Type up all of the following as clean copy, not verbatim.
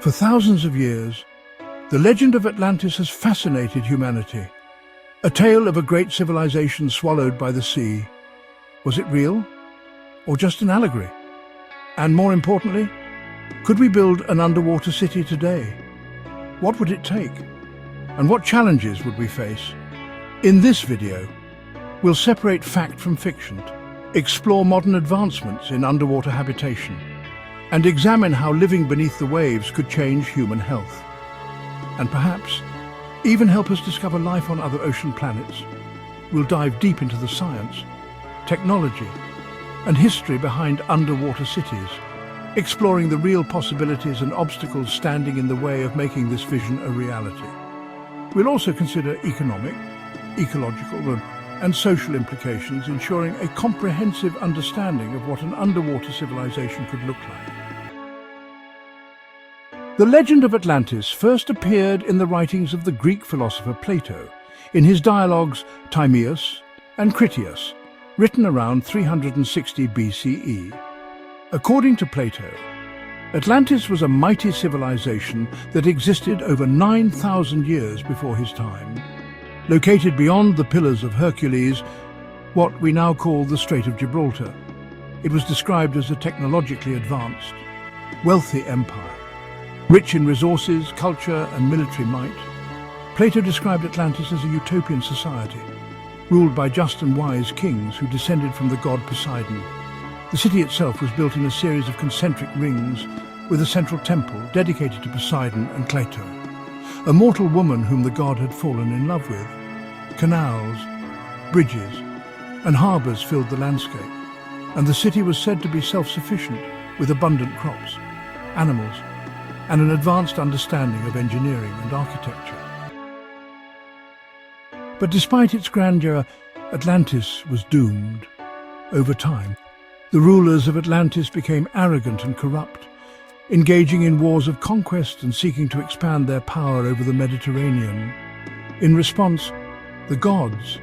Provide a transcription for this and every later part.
For thousands of years, the legend of Atlantis has fascinated humanity. A tale of a great civilization swallowed by the sea. Was it real? Or just an allegory? And more importantly, could we build an underwater city today? What would it take? And what challenges would we face? In this video, we'll separate fact from fiction, explore modern advancements in underwater habitation, and examine how living beneath the waves could change human health. And perhaps even help us discover life on other ocean planets. We'll dive deep into the science, technology, and history behind underwater cities, exploring the real possibilities and obstacles standing in the way of making this vision a reality. We'll also consider economic, ecological, and social implications, ensuring a comprehensive understanding of what an underwater civilization could look like. The legend of Atlantis first appeared in the writings of the Greek philosopher Plato, in his dialogues Timaeus and Critias, written around 360 BCE. According to Plato, Atlantis was a mighty civilization that existed over 9,000 years before his time. Located beyond the Pillars of Hercules, what we now call the Strait of Gibraltar, it was described as a technologically advanced, wealthy empire. Rich in resources, culture, and military might, Plato described Atlantis as a utopian society, ruled by just and wise kings who descended from the god Poseidon. The city itself was built in a series of concentric rings, with a central temple dedicated to Poseidon and Cleito, a mortal woman whom the god had fallen in love with. Canals, bridges, and harbours filled the landscape, and the city was said to be self-sufficient, with abundant crops, animals, and an advanced understanding of engineering and architecture. But despite its grandeur, Atlantis was doomed. Over time, the rulers of Atlantis became arrogant and corrupt, engaging in wars of conquest and seeking to expand their power over the Mediterranean. In response, the gods,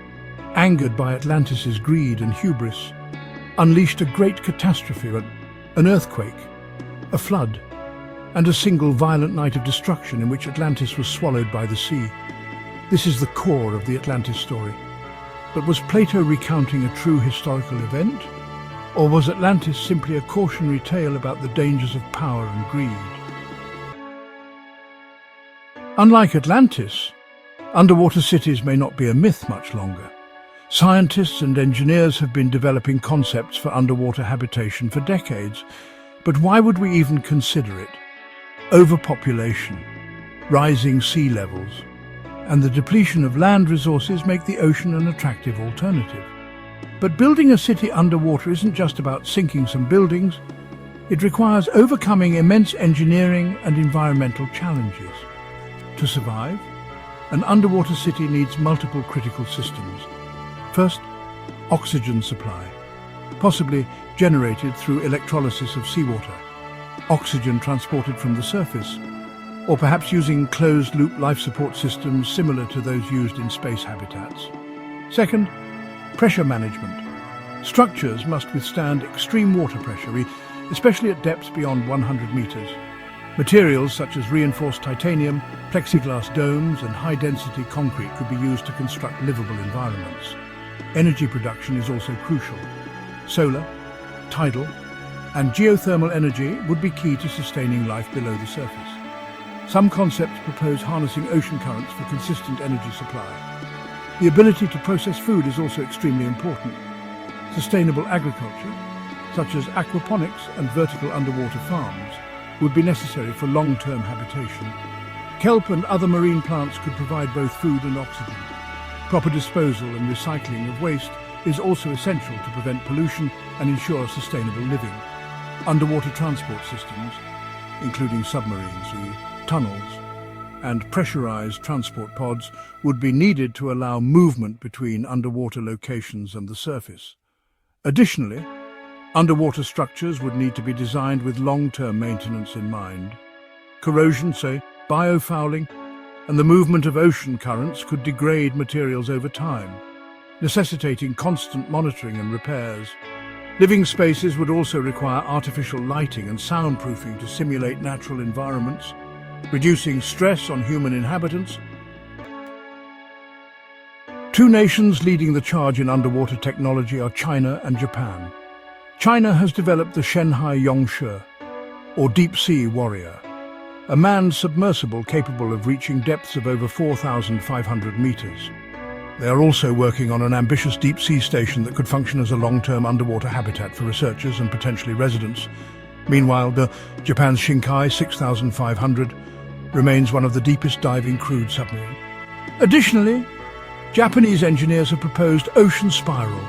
angered by Atlantis's greed and hubris, unleashed a great catastrophe, an earthquake, a flood, and a single violent night of destruction in which Atlantis was swallowed by the sea. This is the core of the Atlantis story. But was Plato recounting a true historical event? Or was Atlantis simply a cautionary tale about the dangers of power and greed? Unlike Atlantis, underwater cities may not be a myth much longer. Scientists and engineers have been developing concepts for underwater habitation for decades. But why would we even consider it? Overpopulation, rising sea levels, and the depletion of land resources make the ocean an attractive alternative. But building a city underwater isn't just about sinking some buildings. It requires overcoming immense engineering and environmental challenges. To survive, an underwater city needs multiple critical systems. First, oxygen supply, possibly generated through electrolysis of seawater. Oxygen transported from the surface, or perhaps using closed-loop life support systems similar to those used in space habitats. Second, pressure management. Structures must withstand extreme water pressure, especially at depths beyond 100 meters. Materials such as reinforced titanium, plexiglass domes, and high-density concrete could be used to construct livable environments. Energy production is also crucial. Solar, tidal, and geothermal energy would be key to sustaining life below the surface. Some concepts propose harnessing ocean currents for consistent energy supply. The ability to process food is also extremely important. Sustainable agriculture, such as aquaponics and vertical underwater farms, would be necessary for long-term habitation. Kelp and other marine plants could provide both food and oxygen. Proper disposal and recycling of waste is also essential to prevent pollution and ensure sustainable living. Underwater transport systems, including submarines, tunnels, and pressurized transport pods, would be needed to allow movement between underwater locations and the surface. Additionally, underwater structures would need to be designed with long-term maintenance in mind. Corrosion, say, biofouling, and the movement of ocean currents could degrade materials over time, necessitating constant monitoring and repairs. Living spaces would also require artificial lighting and soundproofing to simulate natural environments. reducing stress on human inhabitants. Two nations leading the charge in underwater technology are China and Japan. China has developed the Shanghai Yongshi, or deep-sea warrior, a manned submersible capable of reaching depths of over 4,500 meters. They are also working on an ambitious deep-sea station that could function as a long-term underwater habitat for researchers and potentially residents. Meanwhile, Japan's Shinkai 6500 remains one of the deepest diving crewed submarines. Additionally, Japanese engineers have proposed Ocean Spiral,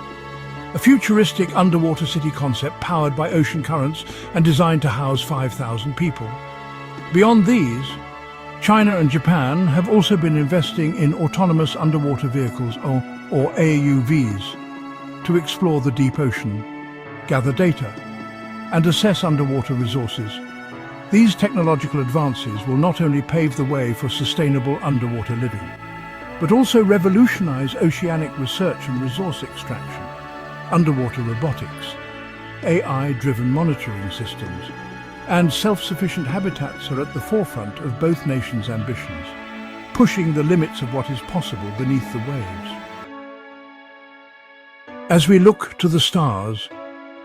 a futuristic underwater city concept powered by ocean currents and designed to house 5,000 people. Beyond these, China and Japan have also been investing in autonomous underwater vehicles, or AUVs, to explore the deep ocean, gather data, and assess underwater resources. These technological advances will not only pave the way for sustainable underwater living, but also revolutionize oceanic research and resource extraction. Underwater robotics, AI-driven monitoring systems, and self-sufficient habitats are at the forefront of both nations' ambitions, pushing the limits of what is possible beneath the waves. As we look to the stars,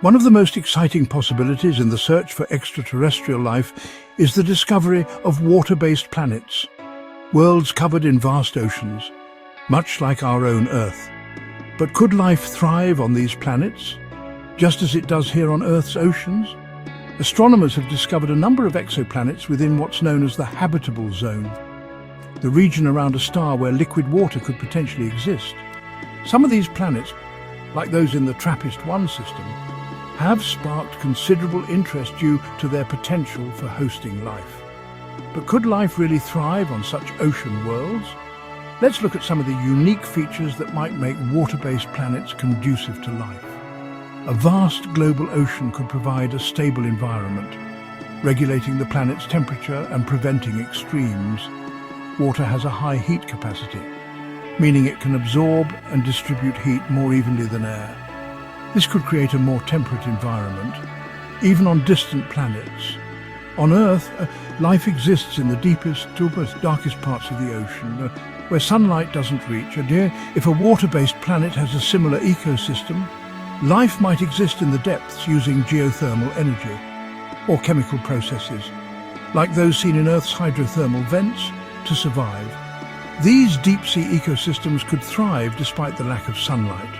one of the most exciting possibilities in the search for extraterrestrial life is the discovery of water-based planets, worlds covered in vast oceans, much like our own Earth. But could life thrive on these planets, just as it does here on Earth's oceans? Astronomers have discovered a number of exoplanets within what's known as the habitable zone, the region around a star where liquid water could potentially exist. Some of these planets, like those in the TRAPPIST-1 system, have sparked considerable interest due to their potential for hosting life. But could life really thrive on such ocean worlds? Let's look at some of the unique features that might make water-based planets conducive to life. A vast global ocean could provide a stable environment, regulating the planet's temperature and preventing extremes. Water has a high heat capacity, meaning it can absorb and distribute heat more evenly than air. This could create a more temperate environment, even on distant planets. On Earth, life exists in the deepest to almost darkest parts of the ocean, where sunlight doesn't reach. And if a water-based planet has a similar ecosystem, life might exist in the depths using geothermal energy or chemical processes, like those seen in Earth's hydrothermal vents, to survive. These deep-sea ecosystems could thrive despite the lack of sunlight,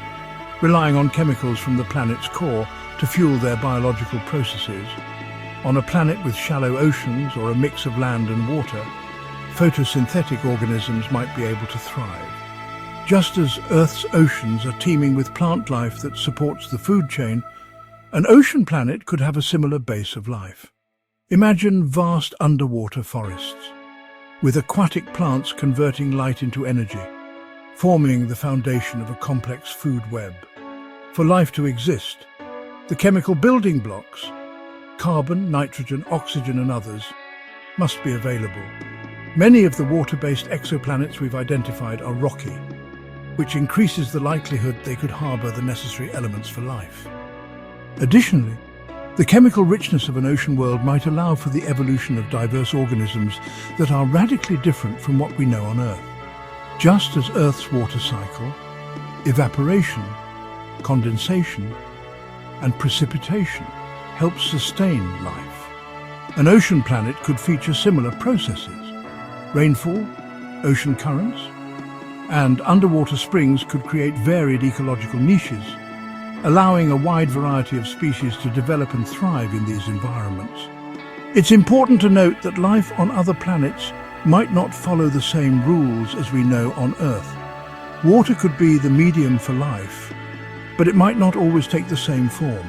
relying on chemicals from the planet's core to fuel their biological processes. On a planet with shallow oceans or a mix of land and water, photosynthetic organisms might be able to thrive. Just as Earth's oceans are teeming with plant life that supports the food chain, an ocean planet could have a similar base of life. Imagine vast underwater forests, with aquatic plants converting light into energy, forming the foundation of a complex food web. For life to exist, the chemical building blocks, carbon, nitrogen, oxygen and others, must be available. Many of the water-based exoplanets we've identified are rocky, which increases the likelihood they could harbour the necessary elements for life. Additionally, the chemical richness of an ocean world might allow for the evolution of diverse organisms that are radically different from what we know on Earth. Just as Earth's water cycle, evaporation, condensation, and precipitation help sustain life, an ocean planet could feature similar processes. Rainfall, ocean currents, and underwater springs could create varied ecological niches, allowing a wide variety of species to develop and thrive in these environments. It's important to note that life on other planets might not follow the same rules as we know on Earth. Water could be the medium for life, but it might not always take the same form.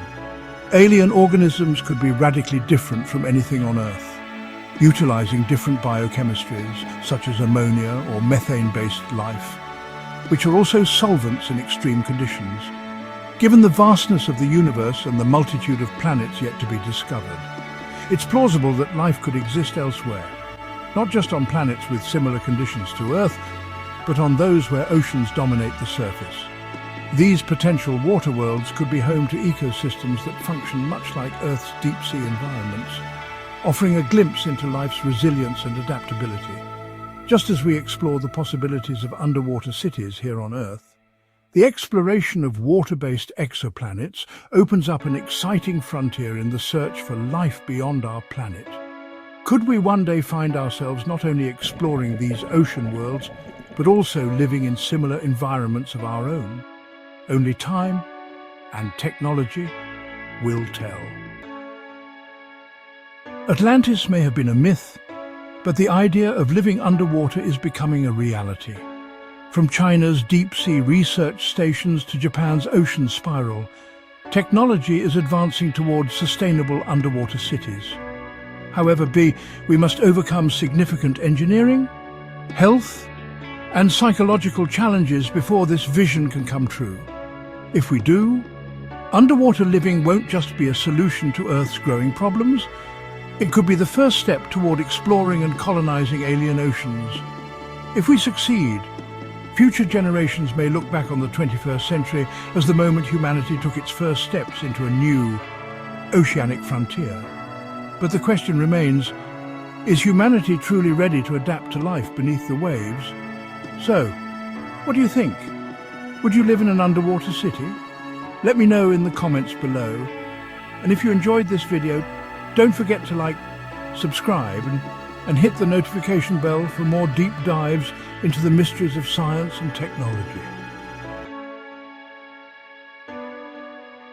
Alien organisms could be radically different from anything on Earth, utilizing different biochemistries such as ammonia or methane-based life, which are also solvents in extreme conditions. Given the vastness of the universe and the multitude of planets yet to be discovered, it's plausible that life could exist elsewhere, not just on planets with similar conditions to Earth, but on those where oceans dominate the surface. These potential water worlds could be home to ecosystems that function much like Earth's deep-sea environments, offering a glimpse into life's resilience and adaptability. Just as we explore the possibilities of underwater cities here on Earth, the exploration of water-based exoplanets opens up an exciting frontier in the search for life beyond our planet. Could we one day find ourselves not only exploring these ocean worlds, but also living in similar environments of our own? Only time and technology will tell. Atlantis may have been a myth, but the idea of living underwater is becoming a reality. From China's deep-sea research stations to Japan's ocean spiral, technology is advancing towards sustainable underwater cities. However, we must overcome significant engineering, health, and psychological challenges before this vision can come true. If we do, underwater living won't just be a solution to Earth's growing problems, it could be the first step toward exploring and colonizing alien oceans. If we succeed, future generations may look back on the 21st century as the moment humanity took its first steps into a new oceanic frontier. But the question remains, is humanity truly ready to adapt to life beneath the waves? So, what do you think? Would you live in an underwater city? Let me know in the comments below. And if you enjoyed this video, don't forget to like, subscribe, and hit the notification bell for more deep dives into the mysteries of science and technology.